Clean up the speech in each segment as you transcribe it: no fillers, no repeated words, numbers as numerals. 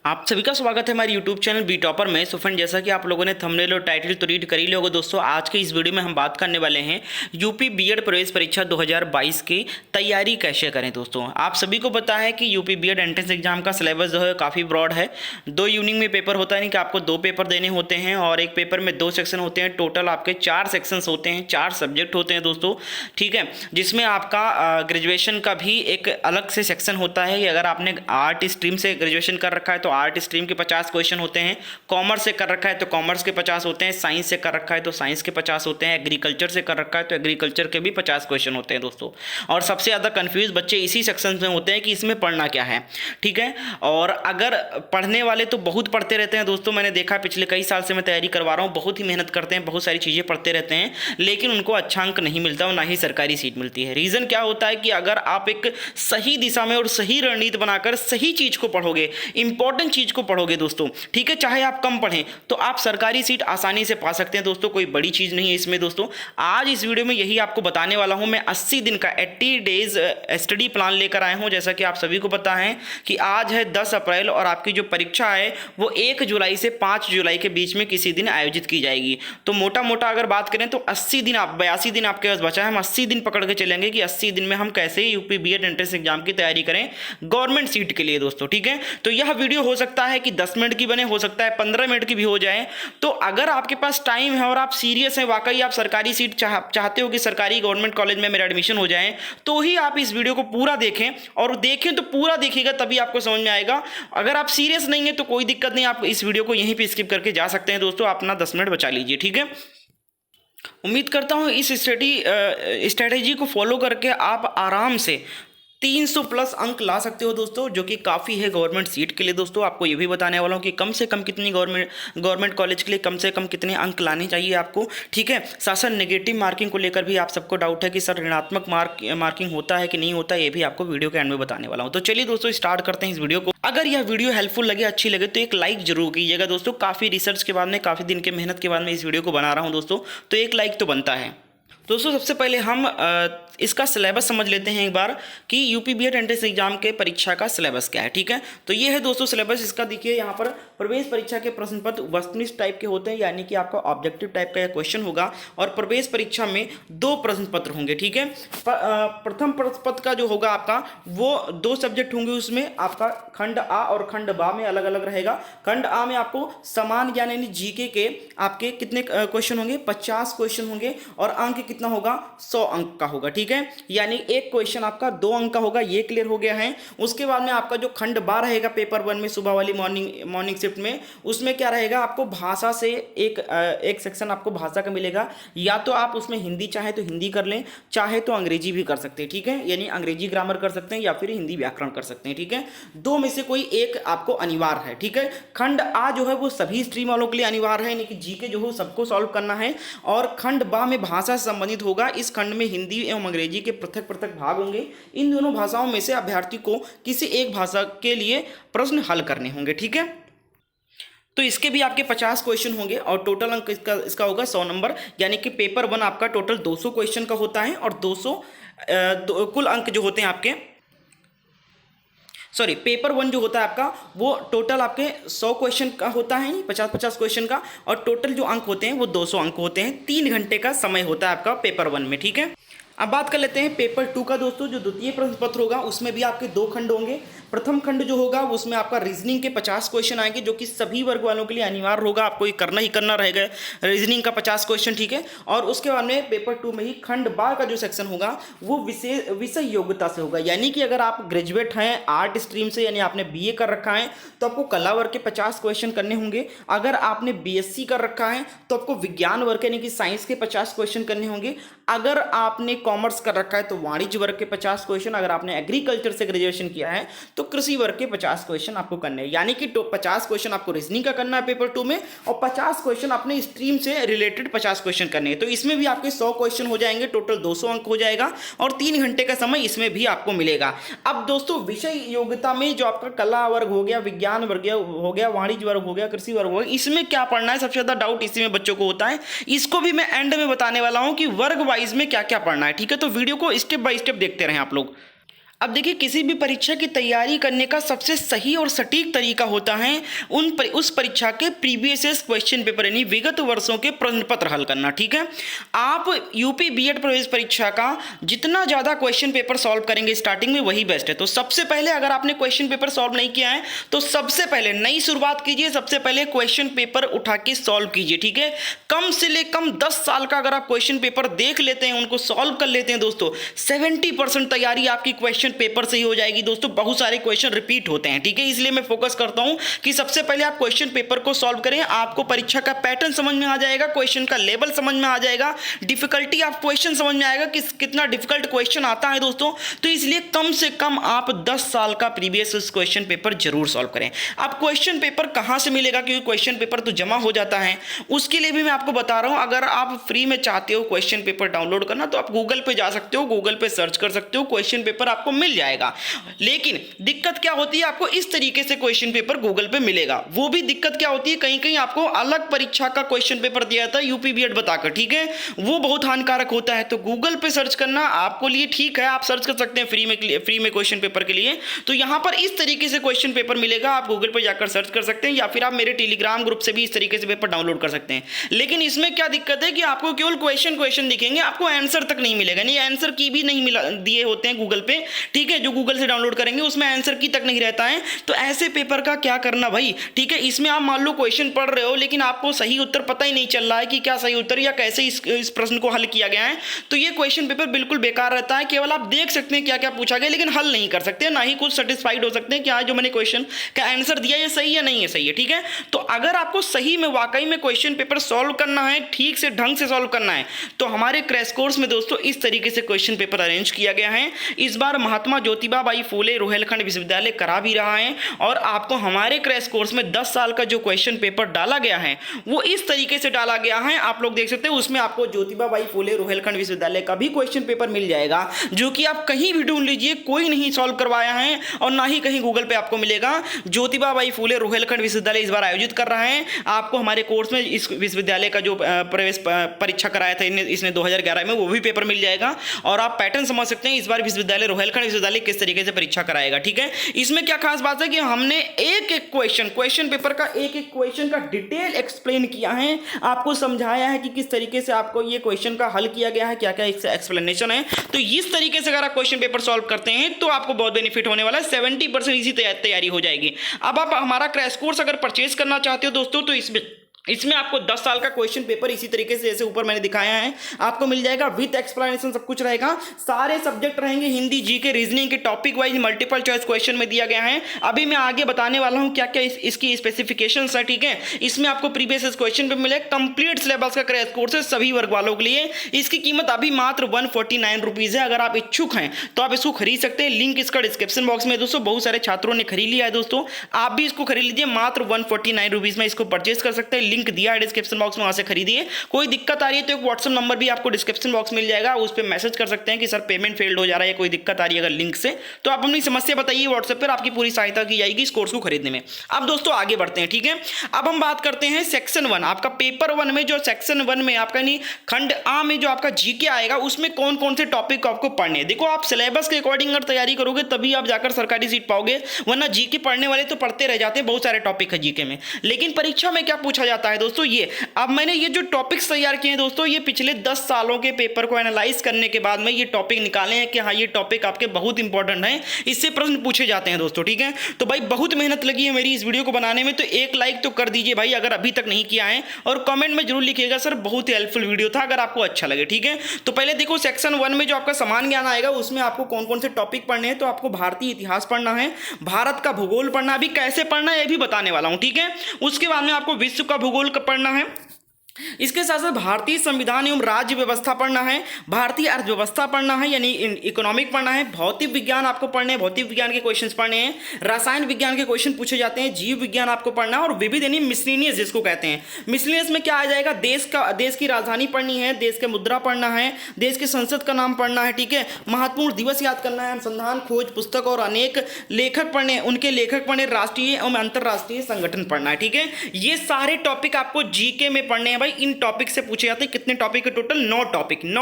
आप सभी का स्वागत है हमारे YouTube चैनल बी टॉपर में। सो फ्रेंड, जैसा कि आप लोगों ने थंबनेल और टाइटल तो रीड कर ही लिया होगा दोस्तों, आज के इस वीडियो में हम बात करने वाले हैं यूपी बीएड प्रवेश परीक्षा 2022 की तैयारी कैसे करें। दोस्तों, आप सभी को पता है कि यूपी बीएड एंट्रेंस एग्जाम का सिलेबस जो है काफ़ी ब्रॉड है। 2 यूनिट में पेपर होता है, नहीं कि आपको 2 पेपर देने होते हैं और एक पेपर में 2 सेक्शन होते हैं। टोटल आपके 4 सेक्शंस होते हैं, 4 सब्जेक्ट होते हैं दोस्तों, ठीक है। जिसमें आपका ग्रेजुएशन का भी एक अलग से सेक्शन होता है। अगर आपने आर्ट स्ट्रीम से ग्रेजुएशन कर रखा है तो आर्ट स्ट्रीम के 50 क्वेश्चन होते हैं, कॉमर्स से कर रखा है तो कॉमर्स के 50 होते हैं, साइंस से कर रखा है तो साइंस के 50 होते हैं, एग्रीकल्चर से कर रखा है तो एग्रीकल्चर के भी 50 क्वेश्चन होते हैं दोस्तों। और सबसे ज़्यादा कंफ्यूज बच्चे इसी सेक्शन में होते हैं कि इसमें पढ़ना क्या है, ठीक है। और अगर पढ़ने वाले तो बहुत पढ़ते रहते हैं दोस्तों, मैंने देखा पिछले कई साल से मैं तैयारी करवा रहा हूँ, बहुत ही मेहनत करते हैं, बहुत सारी चीज़ें पढ़ते रहते हैं, लेकिन उनको अच्छा अंक नहीं मिलता और ना ही सरकारी सीट मिलती है। रीज़न क्या होता है कि अगर आप एक सही दिशा में और सही रणनीति बनाकर सही चीज़ को पढ़ोगे, इंपॉर्टेंट चीज़ को पढ़ोगे दोस्तों, ठीक है, चाहे आप कम पढ़ें तो आप सरकारी सीट आसानी से पा सकते हैं दोस्तों। कोई बड़ी चीज़ नहीं है इसमें दोस्तों। आज इस वीडियो में यही आपको बताने वाला हूं। मैं 80 दिन का 80 डेज स्टडी प्लान लेकर आया हूं। जैसा कि आप सभी को पता है कि आज है 10 अप्रैल और आपकी जो परीक्षा है वो 1 जुलाई से 5 जुलाई के बीच में किसी दिन आयोजित की जाएगी। तो मोटा मोटा अगर बात करें तो 80 दिन, 82 दिन आपके पास बचा है। हम 80 दिन पकड़ के चलेंगे कि 80 दिन में हम कैसे यूपी बीएड एंट्रेंस एग्जाम की तैयारी करें गवर्नमेंट सीट के लिए दोस्तों, ठीक है। तो यह वीडियो हो सकता है कि 10 मिनट की बने, हो सकता है 15 मिनट की भी हो जाए। तो अगर आपके पास टाइम है और आप सीरियस हैं, वाकई आप सरकारी सीट चाहते हो कि सरकारी गवर्नमेंट कॉलेज में मेरा एडमिशन हो जाए, तो ही आप इस वीडियो को पूरा देखें। और देखें तो पूरा देखिएगा, तभी आपको समझ में आएगा। अगर आप सीरियस नहीं है तो कोई दिक्कत नहीं, आप इस वीडियो को यहीं पे स्किप करके जा सकते हैं दोस्तों। अपना 10 मिनट बचा लीजिए, ठीक है। उम्मीद करता हूँ इस स्ट्रेटेजी को फॉलो करके आप आराम से 300 प्लस अंक ला सकते हो दोस्तों, जो कि काफ़ी है गवर्नमेंट सीट के लिए दोस्तों। आपको ये भी बताने वाला हूँ कि कम से कम कितनी गवर्नमेंट कॉलेज के लिए कम से कम कितने अंक लाने चाहिए आपको, ठीक है। साथ साथ नेगेटिव मार्किंग को लेकर भी आप सबको डाउट है कि सर ऋणात्मक मार्किंग होता है कि नहीं होता, ये भी आपको वीडियो के एंड में बताने वाला हूँ। तो चलिए दोस्तों, स्टार्ट करते हैं इस वीडियो को। अगर यह वीडियो हेल्पफुल लगे, अच्छी लगे तो एक लाइक जरूर कीजिएगा दोस्तों। काफ़ी रिसर्च के बाद में, काफ़ी दिन के मेहनत के बाद में इस वीडियो को बना रहा हूँ दोस्तों, तो एक लाइक तो बनता है दोस्तों। सबसे पहले हम इसका सिलेबस समझ लेते हैं एक बार कि यूपी बीएड एंट्रेंस एग्जाम के परीक्षा का सिलेबस क्या है, ठीक है। तो ये है दोस्तों सिलेबस इसका। देखिए यहाँ पर प्रवेश परीक्षा के प्रश्न पत्र वस्तुनिष्ठ टाइप के होते हैं, यानी कि आपका ऑब्जेक्टिव टाइप का क्वेश्चन होगा। और प्रवेश परीक्षा में 2 प्रश्न पत्र होंगे, ठीक है। प्रथम प्रश्न पत्र का जो होगा आपका वो 2 सब्जेक्ट होंगे। उसमें आपका खंड आ और खंड बा में अलग अलग रहेगा। खंड आ में आपको समान ज्ञान यानी जीके के आपके कितने क्वेश्चन होंगे, 50 क्वेश्चन होंगे और अंक कितना होगा, 100 अंक का होगा, ठीक है। यानी एक क्वेश्चन आपका 2 अंक का होगा, ये क्लियर हो गया है। उसके बाद में आपका जो खंड 12 रहेगा पेपर 1 में, सुबह वाली मॉर्निंग शिफ्ट में, उसमें क्या रहेगा, आपको भाषा से एक सेक्शन आपको भाषा का मिलेगा। या तो आप उसमें हिंदी चाहे तो हिंदी कर लें, चाहे तो अंग्रेजी भी कर सकते हैं, ठीक है। यानी अंग्रेजी ग्रामर कर सकते हैं या फिर हिंदी व्याकरण कर सकते हैं, ठीक है। 2 में से कोई एक आपको अनिवार्य है, ठीक है। खंड आ जो है वो सभी स्ट्रीम वालों के लिए अनिवार्य है, यानी कि जीके जो है सबको सॉल्व करना है। और खंड बा में भाषा से संबंधित होगा। इस खंड में हिंदी एवं अंग्रेजी के पृथक पृथक भाग होंगे। इन दोनों भाषाओं में से अभ्यर्थी को किसी एक भाषा के लिए प्रश्न हल करने होंगे, ठीक है। तो इसके भी आपके 50 क्वेश्चन होंगे और टोटल अंक इसका होगा 100 नंबर। यानी कि पेपर 1 आपका टोटल 200 क्वेश्चन का होता है और 200 कुल अंक जो होते हैं आपके, सॉरी, पेपर 1 जो होता है आपका वो टोटल आपके 100 क्वेश्चन का होता है, 50-50 क्वेश्चन का। और टोटल जो अंक होते हैं वो 200 अंक होते हैं। 3 घंटे का समय होता है आपका पेपर 1 में, ठीक है। अब बात कर लेते हैं पेपर 2 का दोस्तों। जो द्वितीय प्रश्न पत्र होगा उसमें भी आपके 2 खंड होंगे। प्रथम खंड जो होगा उसमें आपका रीजनिंग के 50 क्वेश्चन आएंगे, जो कि सभी वर्ग वालों के लिए अनिवार्य होगा, आपको ये करना ही करना रहेगा, रीजनिंग का 50 क्वेश्चन, ठीक है। और उसके बाद में पेपर 2 में ही खंड बा का जो सेक्शन होगा वो विषय योग्यता से होगा। यानी कि अगर आप ग्रेजुएट हैं आर्ट स्ट्रीम से, यानी आपने बीए कर रखा है, तो आपको कला वर्ग के 50 क्वेश्चन करने होंगे। अगर आपने बीएससी कर रखा है तो आपको विज्ञान वर्ग यानी कि साइंस के 50 क्वेश्चन करने होंगे। अगर आपने कॉमर्स कर रखा है तो वाणिज्य वर्ग के 50 क्वेश्चन। अगर आपने एग्रीकल्चर से ग्रेजुएशन किया है तो कृषि वर्ग के 50 क्वेश्चन आपको करने हैं। यानी कि 50 क्वेश्चन आपको रीजनिंग का करना है पेपर 2 में, और 50 क्वेश्चन अपने स्ट्रीम से रिलेटेड 50 क्वेश्चन करने हैं। तो इसमें भी आपके 100 क्वेश्चन हो जाएंगे, टोटल 200 अंक हो जाएगा और 3 घंटे का समय इसमें भी आपको मिलेगा। अब दोस्तों विषय योग्यता में जो आपका कला वर्ग हो गया, विज्ञान वर्ग हो गया, वाणिज्य वर्ग हो गया, कृषि वर्ग हो गया, इसमें क्या पढ़ना है, सबसे ज्यादा डाउट इसी में बच्चों को होता है। इसको भी मैं एंड में बताने वाला हूं कि वर्ग वाइज में क्या क्या पढ़ना है, ठीक है। तो वीडियो को स्टेप बाय स्टेप देखते रहें आप लोग। अब देखिए, किसी भी परीक्षा की तैयारी करने का सबसे सही और सटीक तरीका होता है उस परीक्षा के प्रीवियस क्वेश्चन पेपर यानी विगत वर्षों के प्रश्न पत्र हल करना। ठीक है, आप यूपी बीएड प्रवेश परीक्षा का जितना ज़्यादा क्वेश्चन पेपर सॉल्व करेंगे स्टार्टिंग में वही बेस्ट है। तो सबसे पहले अगर आपने क्वेश्चन पेपर सॉल्व नहीं किया है तो सबसे पहले नई शुरुआत कीजिए, सबसे पहले क्वेश्चन पेपर उठा के सॉल्व कीजिए। ठीक है, कम से ले कम 10 साल का अगर आप क्वेश्चन पेपर देख लेते हैं, उनको सॉल्व कर लेते हैं दोस्तों, 70% तैयारी आपकी क्वेश्चन पेपर से ही हो जाएगी दोस्तों। बहुत सारे क्वेश्चन रिपीट होते हैं। ठीक है, इसलिए मैं फोकस करता हूं कि सबसे पहले आप क्वेश्चन पेपर को सॉल्व करें, आपको परीक्षा का पैटर्न समझ में आ जाएगा, क्वेश्चन का लेवल समझ में आ जाएगा, डिफिकल्टी ऑफ क्वेश्चन समझ में आएगा कि कितना डिफिकल्ट क्वेश्चन आता है दोस्तों। तो इसलिए कम से कम आप 10 साल का प्रीवियस क्वेश्चन पेपर जरूर सॉल्व करें। अब क्वेश्चन पेपर कहां से मिलेगा, क्योंकि क्वेश्चन पेपर तो जमा हो जाता है, उसके लिए भी मैं आपको बता रहा हूं। अगर आप फ्री में चाहते हो क्वेश्चन पेपर डाउनलोड करना तो आप गूगल पे जा सकते हो, गूगल पे सर्च कर सकते हो, क्वेश्चन पेपर आपको मिल जाएगा। लेकिन दिक्कत क्या होती है, आपको इस तरीके से क्वेश्चन पेपर गूगल पे मिलेगा। वो भी दिक्कत क्या होती है, कहीं कहीं आपको अलग परीक्षा का क्वेश्चन पेपर दिया था यूपी बीएड बताकर। ठीक है, वो बहुत हानिकारक होता है। तो गूगल पे सर्च करना आपको लिए ठीक है, आप सर्च कर सकते हैं फ्री में क्वेश्चन पेपर के लिए। तो यहां पर इस तरीके से क्वेश्चन पेपर मिलेगा, आप गूगल पे जाकर सर्च कर सकते हैं, या फिर आप मेरे टेलीग्राम ग्रुप से भी इस तरीके से पेपर डाउनलोड कर सकते हैं। लेकिन इसमें क्या दिक्कत है कि आपको केवल क्वेश्चन दिखेंगे, आपको आंसर तक नहीं मिलेगा, नहीं आंसर की भी नहीं मिला दिए होते हैं गूगल पे। ठीक है, जो गूगल से डाउनलोड करेंगे उसमें आंसर की तक नहीं रहता है। तो ऐसे पेपर का क्या करना भाई। ठीक है, इसमें आप मान लो क्वेश्चन पढ़ रहे हो लेकिन आपको सही उत्तर पता ही नहीं चल रहा है कि क्या सही उत्तर या कैसे इस प्रश्न को हल किया गया है, तो ये क्वेश्चन पेपर बिल्कुल बेकार रहता है। केवल आप देख सकते हैं क्या क्या पूछा गया, लेकिन हल नहीं कर सकते, ना ही कुछ सेटिस्फाइड हो सकते हैं कि हाँ जो मैंने क्वेश्चन का आंसर दिया ये सही या नहीं है सही है। ठीक है, तो अगर आपको सही में वाकई में क्वेश्चन पेपर सॉल्व करना है, ठीक से ढंग से सॉल्व करना है, तो हमारे क्रैश कोर्स में दोस्तों इस तरीके से क्वेश्चन पेपर अरेंज किया गया है। इस बार महात्मा ज्योतिबा बाई फूले रोहिलखंड विश्वविद्यालय करा भी रहा है, और आपको हमारे क्रैश कोर्स में 10 साल का जो क्वेश्चन पेपर डाला गया है वो इस तरीके से डाला गया है, आप लोग देख सकते हैं। उसमें आपको ज्योतिबा बाई फूले रोहिलखंड विश्वविद्यालय का भी क्वेश्चन पेपर मिल जाएगा, जो कि आप कहीं भी ढूंढ लीजिए, कोई नहीं सॉल्व करवाया है और ना ही कहीं गूगल पे आपको मिलेगा। ज्योतिबा बाई फूले रोहिलखंड विश्वविद्यालय इस बार आयोजित कर रहा है, आपको हमारे कोर्स में इस विश्वविद्यालय का जो प्रवेश परीक्षा कराया था इसने 2011 में, वो भी पेपर मिल जाएगा। और आप पैटर्न समझ सकते हैं इस बार विश्वविद्यालय रोहिलखंड विश्वविद्यालय किस तरीके से परीक्षा कराएगा। ठीक है, इसमें क्या खास बात है कि हमने एक एक क्वेश्चन पेपर का एक एक क्वेश्चन का डिटेल एक्सप्लेन किया है, आपको समझाया है कि किस तरीके से आपको ये क्वेश्चन का हल किया गया है, क्या क्या एक्सप्लेनेशन है। तो इस तरीके से अगर आप क्वेश्चन पेपर सॉल्व करते हैं तो आपको बहुत बेनिफिट होने वाला है, 70% इसी तैयारी हो जाएगी। अब आप हमारा क्रैश कोर्स अगर परचेज करना चाहते हो दोस्तों, तो इसमें आपको 10 साल का क्वेश्चन पेपर इसी तरीके से जैसे ऊपर मैंने दिखाया है आपको मिल जाएगा, विद एक्सप्लेनेशन सब कुछ रहेगा। सारे सब्जेक्ट रहेंगे, हिंदी, जीके, रीजनिंग के topic wise multiple choice question में दिया गया है। अभी मैं आगे बताने वाला हूं क्या क्या इसकी स्पेसिफिकेशंस है। ठीक है, इसमें आपको प्रीवियस क्वेश्चन पे मिले, कंप्लीट सिलेबस का क्रैश कोर्स है सभी वर्ग वालों के लिए। इसकी कीमत अभी मात्र 149 रुपीज है। अगर आप इच्छुक हैं तो आप इसको खरीद सकते हैं, लिंक इसका डिस्क्रिप्शन बॉक्स में दोस्तों। बहुत सारे छात्रों ने खरीद लिया है दोस्तों, आप भी इसको खरीद लीजिए, मात्र 149 रुपीज में इसको परचेज कर सकते हैं। लिंक दिया है डिस्क्रिप्शन बॉक्स में, वहां से खरीदिए। कोई दिक्कत आ रही है तो एक व्हाट्सएप नंबर भी आपको डिस्क्रिप्शन बॉक्स मिल जाएगा, उस पर मैसेज कर सकते हैं कि सर पेमेंट फेल्ड हो जा रहा है, कोई दिक्कत आ रही है अगर लिंक से, तो आप अपनी समस्या बताइए व्हाट्सएप पर, आपकी पूरी सहायता की जाएगी इस कोर्स को खरीदने में। अब दोस्तों आगे बढ़ते हैं। ठीक है, अब हम बात करते हैं सेक्शन 1, आपका पेपर 1 में, जो सेक्शन 1 में आपका नहीं खंड आ में जो आपका जीके आएगा, उसमें कौन कौन से टॉपिक आपको पढ़ने हैं। देखो, आप सिलेबस के अकॉर्डिंग अगर तैयारी करोगे तभी आप जाकर सरकारी सीट पाओगे, वरना जीके पढ़ने वाले तो पढ़ते रह जाते हैं, बहुत सारे टॉपिक है जीके में। लेकिन परीक्षा में क्या पूछा जाता है दोस्तों, ये अब मैंने ये जो टॉपिक्स तैयार किए हैं दोस्तों, ये पिछले 10 सालों के पेपर को एनालाइज करने के बाद में ये टॉपिक निकाले हैं कि हाँ ये टॉपिक आपके बहुत इंपॉर्टेंट है, इससे प्रश्न पूछे जाते हैं दोस्तों। ठीक है, तो भाई बहुत मेहनत लगी है मेरी इस वीडियो को बनाने में, तो एक लाइक तो कर दीजिए भाई अगर अभी तक नहीं किया है, और कमेंट में जरूर लिखिएगा सर बहुत ही हेल्पफुल वीडियो था, अगर आपको अच्छा लगे। ठीक है, तो पहले देखो सेक्शन 1 में जो आपका समान ज्ञान आएगा उसमें आपको कौन कौन से टॉपिक पढ़ने हैं। तो आपको भारतीय इतिहास पढ़ना है, भारत का भूगोल पढ़ना, अभी कैसे पढ़ना है ये भी बताने वाला हूं। ठीक है, उसके बाद में आपको विश्व का भूगोल पढ़ना है, इसके साथ साथ भारतीय संविधान एवं राज्य व्यवस्था पढ़ना है, भारतीय अर्थव्यवस्था पढ़ना है यानी इकोनॉमिक पढ़ना है, भौतिक विज्ञान आपको पढ़ने हैं, भौतिक विज्ञान के क्वेश्चंस पढ़ने हैं, रसायन विज्ञान के क्वेश्चन पूछे जाते हैं, जीव विज्ञान आपको पढ़ना है, और विविध यानी मिसलेनियस जिसको कहते हैं। मिसलेनियस में क्या आ जाएगा, देश की राजधानी पढ़नी है, देश के मुद्रा पढ़ना है, देश की संसद का नाम पढ़ना है। ठीक है, महत्वपूर्ण दिवस याद करना है, अनुसंधान खोज पुस्तक और अनेक लेखक पढ़ने, उनके लेखक पढ़ने, राष्ट्रीय एवं अंतरराष्ट्रीय संगठन पढ़ना है। ठीक है, ये सारे टॉपिक आपको जीके में पढ़ने हैं भाई इन टॉपिक से पूछे जाते हैं। कितने टॉपिक है टोटल? 9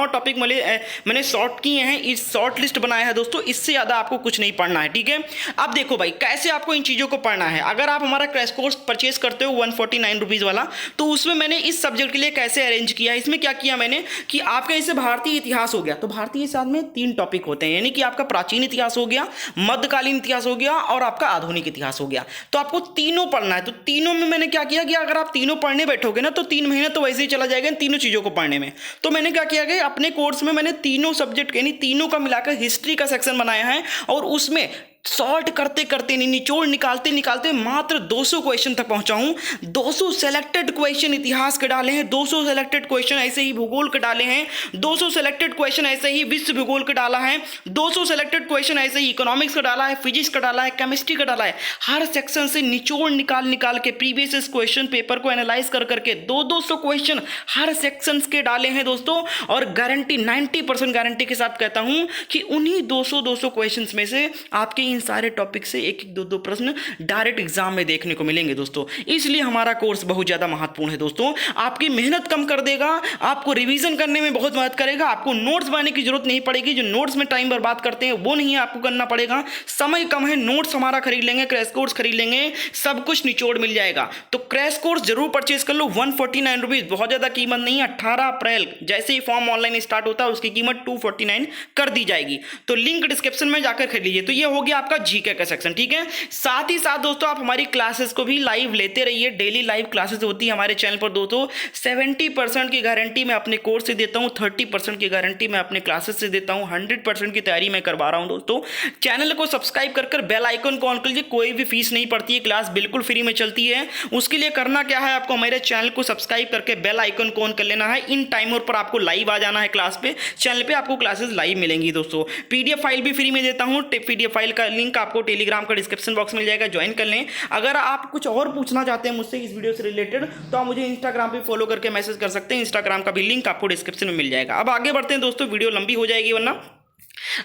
टॉपिक मैंने शॉर्ट किए हैं, इस शॉर्ट लिस्ट बनाया है दोस्तों। इससे ज़्यादा आपको कुछ नहीं पढ़ना है, ठीक है। अब देखो भाई कैसे आपको इन चीज़ों को पढ़ना है। अगर आप हमारा क्रैश कोर्स परचेज करते हो 149 रुपीज़ वाला, तो उसमें मैंने इस सब्जेक्ट के लिए कैसे अरेंज किया है, इसमें क्या किया मैंने कि आपका इससे भारतीय इतिहास हो गया, तो भारतीय इतिहास में 3 टॉपिक होते हैं, यानी कि आपका प्राचीन इतिहास हो गया, मध्यकालीन इतिहास हो गया और आपका आधुनिक इतिहास हो गया। तो आपको तीनों पढ़ना है। तो तीनों में मैंने क्या किया कि अगर आप तीनों पढ़ने बैठोगे ना तो 3 महीने तो वैसे ही चला जाएगा इन तीनों चीज़ों को पढ़ने में। तो मैंने क्या किया कि अपने कोर्स में मैंने तीनों सब्जेक्ट यानी तीनों का मिलाकर हिस्ट्री का सेक्शन बनाया है, और उसमें सॉर्ट करते करते निचोड़ निकालते निकालते मात्र 200 क्वेश्चन तक पहुंचा हूं। 200 सेलेक्टेड क्वेश्चन इतिहास के डाले हैं, 200 सेलेक्टेड क्वेश्चन ऐसे ही भूगोल के डाले हैं, 200 सेलेक्टेड क्वेश्चन ऐसे ही विश्व भूगोल का डाला है, 200 सेलेक्टेड क्वेश्चन ऐसे ही इकोनॉमिक्स का डाला है, फिजिक्स का डाला है, केमिस्ट्री का डाला है। हर सेक्शन से निचोड़ निकाल के प्रीवियस क्वेश्चन पेपर को एनालाइज कर करके 200 क्वेश्चन हर सेक्शन के डाले हैं दोस्तों। और गारंटी 90% गारंटी के साथ कहता हूं कि उन्हीं 200 क्वेश्चन में से आपके इन सारे टॉपिक से एक एक दो प्रश्न डायरेक्ट एग्जाम में देखने को मिलेंगे दोस्तों। इसलिए हमारा कोर्स बहुत ज़्यादा महत्वपूर्ण है दोस्तों। आपकी मेहनत कम कर देगा, आपको रिवीजन करने में बहुत मदद करेगा, आपको नोट्स बनाने की जरूरत नहीं पड़ेगी। जो नोट्स में टाइम बर्बाद करते हैं वो नहीं आपको करना पड़ेगा। समय कम है, नोट्स हमारा खरीद लेंगे, क्रैश कोर्स खरीद लेंगे, सब कुछ निचोड़ मिल जाएगा। तो क्रैश कोर्स जरूर परचेज कर लो। 149 रुपीज़ बहुत ज़्यादा कीमत नहीं है। 18 अप्रैल जैसे ही फॉर्म ऑनलाइन स्टार्ट होता है उसकी कीमत 249 कर दी जाएगी। तो लिंक डिस्क्रिप्शन में जाकर खरीद लीजिए। तो ये हो गया आपका जीके का सेक्शन, ठीक है। साथ ही साथ दोस्तों आप हमारी क्लासेस को भी लाइव लेते रहिए। डेली लाइव क्लासेस होती है हमारे चैनल पर दोस्तों। 70% की गारंटी मैं अपने कोर्स से देता हूं, 30% की गारंटी मैं अपने क्लासेस से देता हूं, 100% की तैयारी मैं करवा रहा हूं दोस्तों। चैनल को सब्सक्राइब कर बेल आइकन को ऑन कर लीजिए। कोई भी फीस नहीं पड़ती है, क्लास बिल्कुल फ्री में चलती है। उसके लिए करना क्या है, आपको हमारे चैनल को सब्सक्राइब करके बेल आइकन को ऑन कर लेना है। इन टाइमों पर आपको लाइव आ जाना है क्लास पे, चैनल पे आपको क्लासेस लाइव मिलेंगी दोस्तों। पीडीएफ फाइल भी फ्री में देता हूं। पीडीएफ फाइल का लिंक आपको टेलीग्राम का डिस्क्रिप्शन बॉक्स मिल जाएगा, ज्वाइन कर लें। अगर आप कुछ और पूछना चाहते हैं मुझसे इस वीडियो से रिलेटेड तो आप मुझे इंस्टाग्राम पे फॉलो करके मैसेज कर सकते हैं। इंस्टाग्राम का भी लिंक आपको डिस्क्रिप्शन में मिल जाएगा। अब आगे बढ़ते हैं दोस्तों, वीडियो लंबी हो जाएगी वरना।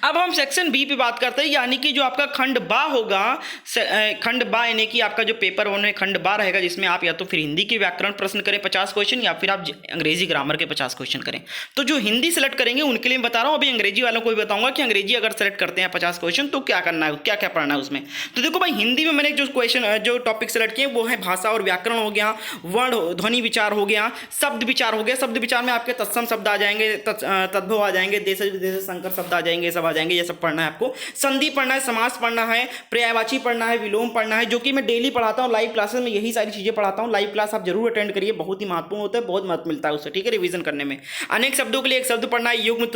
अब हम सेक्शन बी पे बात करते हैं, यानी कि जो आपका खंड बा होगा, खंड बा यानी कि आपका जो पेपर वन में खंड बा रहेगा, जिसमें आप या तो फिर हिंदी के व्याकरण प्रश्न करें 50 क्वेश्चन, या फिर आप अंग्रेजी ग्रामर के 50 क्वेश्चन करें। तो जो हिंदी सेलेक्ट करेंगे उनके लिए मैं बता रहा हूं। अभी अंग्रेजी वालों को भी बताऊंगा कि अंग्रेजी अगर सेलेक्ट करते हैं 50 क्वेश्चन तो क्या करना है, क्या क्या पढ़ना है उसमें। तो देखो भाई, हिंदी में मैंने जो टॉपिक सेलेक्ट किए वो है भाषा और व्याकरण हो गया, वर्ण ध्वनि विचार हो गया, शब्द विचार हो गया। शब्द विचार में आपके तत्सम शब्द आ जाएंगे, तद्भव आ जाएंगे, देश विदेश संकर शब्द आ जाएंगे, सब आ जाएंगे। ये सब पढ़ना है आपको। संधि पढ़ना है, समास पढ़ना है, पर्यायवाची पढ़ना है, विलोम पढ़ना है, जो कि मैं डेली पढ़ाता हूं लाइव क्लासेस में। यही सारी चीजें पढ़ाता हूं। लाइव क्लास आप जरूर अटेंड करिए, बहुत ही महत्वपूर्ण होता है, बहुत मदद मिलता है उससे, ठीक है, रिवीजन करने में। अनेक शब्दों के लिए एक शब्द पढ़ना है, युग्म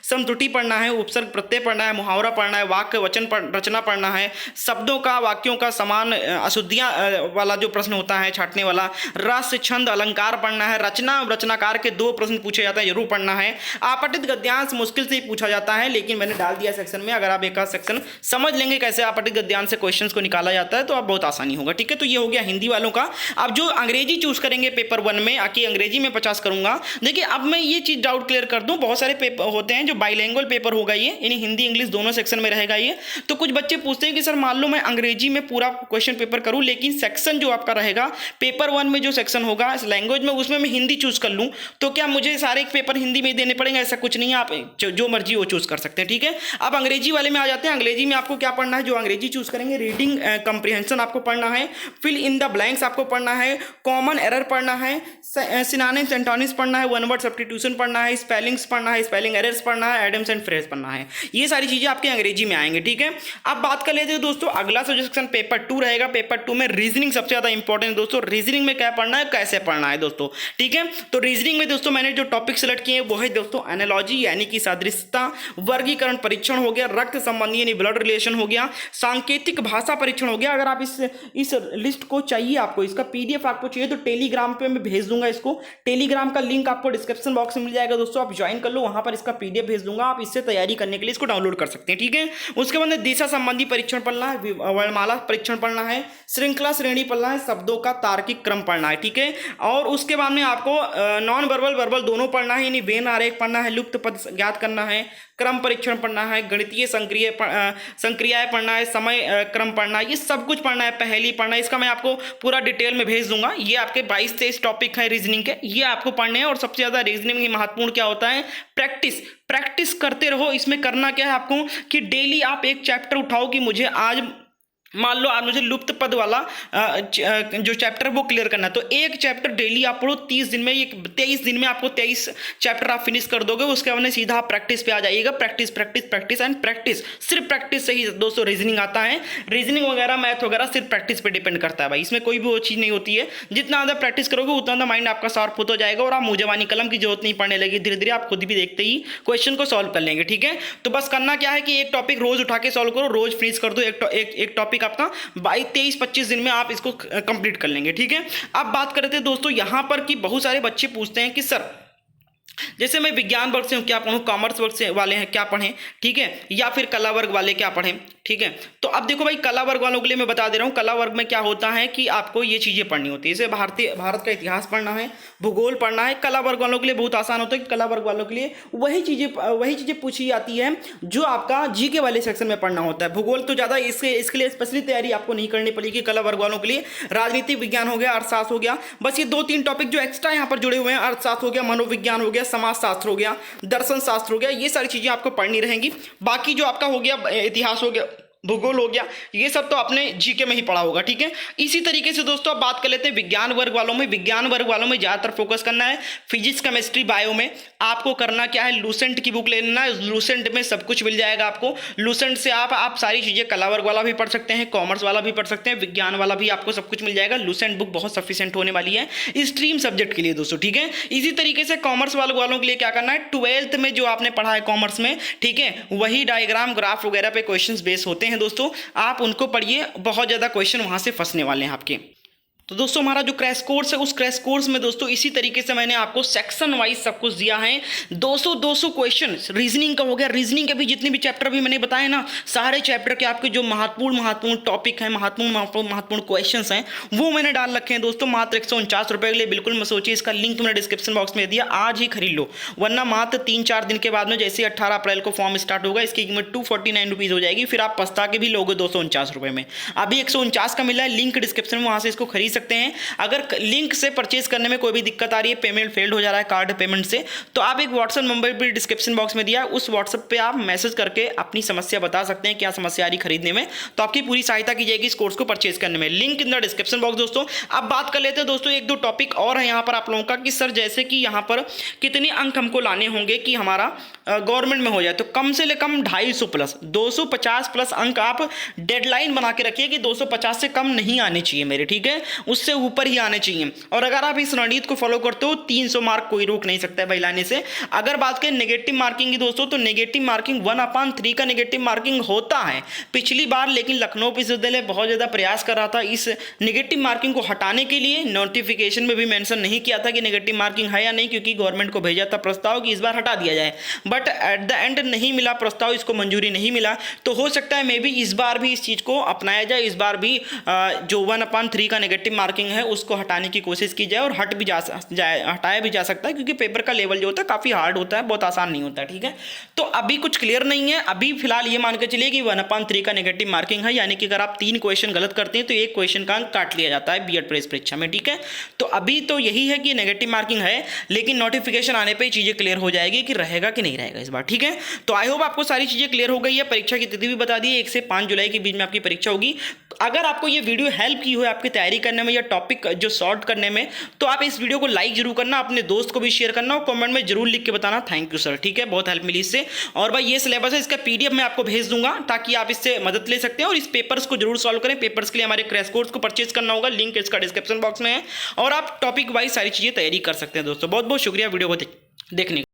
समत्रुटि पढ़ना है, उपसर्ग प्रत्यय पढ़ना है, मुहावरा पढ़ना है, वाक्य वचन रचना पढ़ना है, शब्दों का वाक्यों का समान अशुद्धियां वाला जो प्रश्न होता है छांटने वाला, रस छंद अलंकार पढ़ना है, रचनाकार के 2 प्रश्न पूछे जाते हैं, जरूर पढ़ना है। आपतित गद्यांश मुश्किल से ही पूछा जाता है, लेकिन मैंने डाल दिया सेक्शन में। अगर आप एक सेक्शन समझ लेंगे कैसे आपतित गद्यांश से क्वेश्चंस को निकाला जाता है तो आप बहुत आसानी होगा, ठीक है। तो ये हो गया हिंदी वालों का। अब जो अंग्रेजी चूज करेंगे पेपर 1 में, आके अंग्रेजी में 50 करूंगा। देखिए अब मैं ये चीज डाउट क्लियर कर दूं, बहुत सारे पेपर होते हैं जो बाइलिंगुअल पेपर होगा, ये यानी हिंदी इंग्लिश दोनों सेक्शन में रहेगा ये। तो कुछ बच्चे पूछते हैं कि सर मान लो मैं अंग्रेजी में पूरा क्वेश्चन पेपर करूं, लेकिन सेक्शन जो आपका रहेगा पेपर 1 में जो सेक्शन होगा लैंग्वेज में, उसमें मैं हिंदी चूज कर लूं, तो क्या मुझे सारे पेपर हिंदी में देने पड़ेंगे? ऐसा कुछ नहीं है, आप जो मर्जी वो चूज कर सकते हैं, ठीक है। अब अंग्रेजी वाले में आ जाते हैं। अंग्रेजी में आपको क्या पढ़ना है, जो अंग्रेजी चूज करेंगे, रीडिंग कंप्रीहेंशन आपको पढ़ना है, फिल इन द ब्लैंक्स आपको पढ़ना है, कॉमन एरर पढ़ना है, सिनोनिम्स एंटोनिम्स पढ़ना है, वन वर्ड सब्स्टिट्यूशन पढ़ना है, स्पेलिंग्स पढ़ना है, स्पेलिंग एरर्स पढ़ना है, एडम्स एंड फ्रेज पढ़ना है। ये सारी चीजें आपके अंग्रेजी में आएंगे, ठीक है। अब बात कर लेते हैं दोस्तों, अगला सेक्शन पेपर 2 रहेगा। पेपर 2 में रीजनिंग सबसे ज्यादा इंपॉर्टेंट है दोस्तों। रीजनिंग में क्या पढ़ना है, कैसे पढ़ना है दोस्तों, ठीक है। तो रीजनिंग में दोस्तों मैंने जो टॉपिक सेलेक्ट किए वो है दोस्तों एनालॉजी यानी कि सादृश्यता, वर्गीकरण परीक्षण हो गया, रक्त संबंधी यानी ब्लड रिलेशन हो गया, सांकेतिक भाषा परीक्षण हो गया। अगर आप इस लिस्ट को चाहिए, आपको इसका पीडीएफ आपको चाहिए तो टेलीग्राम पे मैं भेज दूंगा इसको। टेलीग्राम का लिंक आपको डिस्क्रिप्शन बॉक्स में मिल जाएगा दोस्तों, आप ज्वाइन कर लो, वहां पर इसका पीडीएफ भेज दूंगा। आप इससे तैयारी करने के लिए इसको डाउनलोड कर सकते हैं, ठीक है। उसके बाद दिशा संबंधी परीक्षण पढ़ना है, वर्णमाला परीक्षण पढ़ना है, श्रृंखला श्रेणी पढ़ना है, शब्दों का तार्किक क्रम पढ़ना है, ठीक है। और उसके बाद में आपको नॉन वर्बल वर्बल दोनों पढ़ना है, यानी वेन आरेख पढ़ना है, लुप्त पद ज्ञात करना है, क्रम परीक्षण पढ़ना है, गणितीय संक्रियाएं पढ़ना है, समय क्रम पढ़ना है, ये सब कुछ पढ़ना है, पहेली पढ़ना है। इसका मैं आपको पूरा डिटेल में भेज दूंगा। ये आपके 22-23 टॉपिक है रीजनिंग के, ये आपको पढ़ने हैं। और सबसे ज़्यादा रीजनिंग में महत्वपूर्ण क्या होता है, प्रैक्टिस करते रहो। इसमें करना क्या है आपको कि डेली आप एक चैप्टर उठाओ कि मुझे आज मान लो आप मुझे लुप्त पद वाला जो चैप्टर वो क्लियर करना है, तो एक चैप्टर डेली आप पढ़ो 30 दिन में। ये 23 दिन में आपको 23 चैप्टर आप फिनिश कर दोगे। उसके बाद सीधा आप प्रैक्टिस पे आ जाइएगा। Practice practice practice and practice. सिर्फ प्रैक्टिस से ही दोस्तों रीजनिंग आता है। रीजनिंग वगैरह मैथ वगैरह सिर्फ प्रैक्टिस पे डिपेंड करता है भाई, इसमें कोई भी वो चीज़ नहीं होती है। जितना ज़्यादा प्रैक्टिस करोगे उतना ज़्यादा माइंड आपका शार्प होता जाएगा और आप मुँह जबानी कलम की जरूरत नहीं पड़ने लगी। धीरे धीरे आप खुद भी देखते ही क्वेश्चन को सॉल्व कर लेंगे। ठीक है, तो बस करना क्या है कि एक टॉपिक रोज उठा के सॉल्व करो, रोज फिनिश कर दो एक टॉपिक आपका। 23-25 दिन में आप इसको कंप्लीट कर लेंगे। ठीक है, अब बात करते हैं दोस्तों यहाँ पर कि बहुत सारे बच्चे पूछते हैं कि सर जैसे मैं विज्ञान वर्ग से हूँ क्या पढ़ूँ, कॉमर्स वर्ग से वाले हैं क्या पढ़ें, ठीक है, या फिर कला वर्ग वाले क्या पढ़ें। ठीक है, तो अब देखो भाई कला वर्ग वालों के लिए मैं बता दे रहा हूँ। कला वर्ग में क्या होता है कि आपको ये चीज़ें पढ़नी होती है। जैसे भारत का इतिहास पढ़ना है, भूगोल पढ़ना है। कला वर्ग वालों के लिए बहुत आसान होता है कि कला वर्ग वालों के लिए वही चीज़ें पूछी जाती है जो आपका जीके वाले सेक्शन में पढ़ना होता है। भूगोल तो ज़्यादा इसके लिए स्पेशली तैयारी आपको नहीं करनी पड़ेगी। कला वर्ग वालों के लिए राजनीति विज्ञान हो गया, अर्थशास्त्र हो गया, बस ये 2-3 टॉपिक जो एक्स्ट्रा यहाँ पर जुड़े हुए हैं, अर्थशास्त्र हो गया, मनोविज्ञान हो गया, समाज शास्त्र हो गया, दर्शन शास्त्र हो गया, ये सारी चीजें आपको पढ़नी रहेंगी। बाकी जो आपका हो गया इतिहास हो गया, भूगोल हो गया, ये सब तो आपने जीके में ही पढ़ा होगा। ठीक है, इसी तरीके से दोस्तों अब बात कर लेते हैं विज्ञान वर्ग वालों में। विज्ञान वर्ग वालों में ज़्यादातर फोकस करना है फिजिक्स, केमिस्ट्री, बायो में। आपको करना क्या है, लूसेंट की बुक ले लेना है। लूसेंट में सब कुछ मिल जाएगा आपको। लूसेंट से आप सारी चीज़ें, कला वर्ग वाला भी पढ़ सकते हैं, कॉमर्स वाला भी पढ़ सकते हैं, विज्ञान वाला भी आपको सब कुछ मिल जाएगा। लूसेंट बुक बहुत सफिशिएंट होने वाली है स्ट्रीम सब्जेक्ट के लिए दोस्तों। ठीक है, इसी तरीके से कॉमर्स वालों के लिए क्या करना है, 12th में जो आपने पढ़ा है कॉमर्स में, ठीक है, वही डायग्राम, ग्राफ वगैरह पे क्वेश्चंस बेस होते हैं दोस्तों। आप उनको पढ़िए, बहुत ज़्यादा क्वेश्चन वहाँ से फंसने वाले हैं आपके। तो दोस्तों हमारा जो क्रैश कोर्स है, उस क्रैश कोर्स में दोस्तों इसी तरीके से मैंने आपको सेक्शन वाइज सब कुछ दिया है। 200 क्वेश्चन रीजनिंग का हो गया। रीजनिंग के भी जितने भी चैप्टर भी मैंने बताए ना, सारे चैप्टर के आपके जो महत्वपूर्ण टॉपिक हैं, महत्वपूर्ण क्वेश्चंस हैं, वो मैंने डाल रखे हैं दोस्तों मात्र 149 रुपये के लिए। बिल्कुल मत सोचिए, इसका लिंक मैंने डिस्क्रिप्शन बॉक्स में दिया, आज ही खरीद लो, वरना मात्र 3-4 दिन के बाद में, जैसे 18 अप्रैल को फॉर्म स्टार्ट होगा, इसकी कीमत 249 रुपीज़ हो जाएगी। फिर आप पछता के भी लोगे 249 रुपये में। अभी 149 का मिला है, लिंक डिस्क्रिप्शन में, वहाँ से इसको खरीद सकते हैं। अगर लिंक से परचेज करने में कोई भी दिक्कत आ रही है, पेमेंट फेल्ड हो जा रहा है कार्ड पेमेंट से, तो आप एक व्हाट्सएप नंबर भी डिस्क्रिप्शन बॉक्स में दिया, उस व्हाट्सएप पे आप मैसेज करके अपनी समस्या बता सकते हैं, क्या समस्या आ रही खरीदने में, तो आपकी पूरी सहायता की जाएगी इस कोर्स को परचेज करने में। Link in the description box दोस्तों। अब बात कर लेते हैं दोस्तों 1-2 टॉपिक और है यहाँ पर आप लोगों का कि सर जैसे कि यहाँ पर कितने अंक हमको लाने होंगे कि हमारा गवर्नमेंट में हो जाए, तो कम से कम 250 प्लस 250 प्लस अंक आप डेडलाइन बना के रखिए कि 250 से कम नहीं आने चाहिए मेरे, ठीक है, उससे ऊपर ही आने चाहिए। और अगर आप इस रणनीति को फॉलो करते हो, 300 मार्क कोई रोक नहीं सकता है भाई लाने से। अगर बात करें नेगेटिव मार्किंग की दोस्तों, तो नेगेटिव मार्किंग 1/3 का नेगेटिव मार्किंग होता है पिछली बार, लेकिन लखनऊ विश्वविद्यालय बहुत ज़्यादा प्रयास कर रहा था इस नेगेटिव मार्किंग को हटाने के लिए। नोटिफिकेशन में भी मेंशन नहीं किया था कि नेगेटिव मार्किंग है या नहीं, क्योंकि गवर्नमेंट को भेजा था प्रस्ताव कि इस बार हटा दिया जाए, बट एट द एंड नहीं मिला प्रस्ताव, इसको मंजूरी नहीं मिला। तो हो सकता है मे बी इस बार भी इस चीज़ को अपनाया जाए, इस बार भी जो 1/3 का नेगेटिव मार्किंग है उसको हटाने की कोशिश की जाए, और हटाया भी जा सकता है, क्योंकि पेपर का लेवल जो होता है काफ़ी हार्ड होता है, बहुत आसान नहीं होता है। ठीक है, तो अभी कुछ क्लियर नहीं है। अभी फिलहाल ये मान के चलिए कि 1/3 का नेगेटिव मार्किंग है, यानी कि अगर आप 3 क्वेश्चन गलत करते हैं तो 1 क्वेश्चन का अंक काट लिया जाता है बीएड प्रवेश परीक्षा में। ठीक है, तो अभी तो यही है कि नेगेटिव मार्किंग है, लेकिन नोटिफिकेशन आने पर चीज़ें क्लियर हो जाएगी कि रहेगा कि नहीं रहेगा इस बार। ठीक है, तो आई होप आपको सारी चीज़ें क्लियर हो गई है। परीक्षा की तिथि भी बता दी, 1 से 5 जुलाई के बीच में आपकी परीक्षा होगी। अगर आपको ये वीडियो हेल्प की हो आपकी तैयारी करने में या टॉपिक जो सॉर्ट करने में, तो आप इस वीडियो को लाइक जरूर करना, अपने दोस्त को भी शेयर करना, और कमेंट में जरूर लिख के बताना थैंक यू सर। ठीक है, बहुत हेल्प मिली इससे। और भाई ये सिलेबस है, इसका पीडीएफ मैं आपको भेज दूंगा ताकि आप इससे मदद ले सकते हैं, और इस पेपर्स को जरूर सॉल्व करें। पेपर्स के लिए हमारे क्रैश कोर्स को परचेज करना होगा, लिंक इसका डिस्क्रिप्शन बॉक्स में है, और आप टॉपिक वाइज सारी चीज़ें तैयारी कर सकते हैं दोस्तों। बहुत बहुत शुक्रिया वीडियो को देखने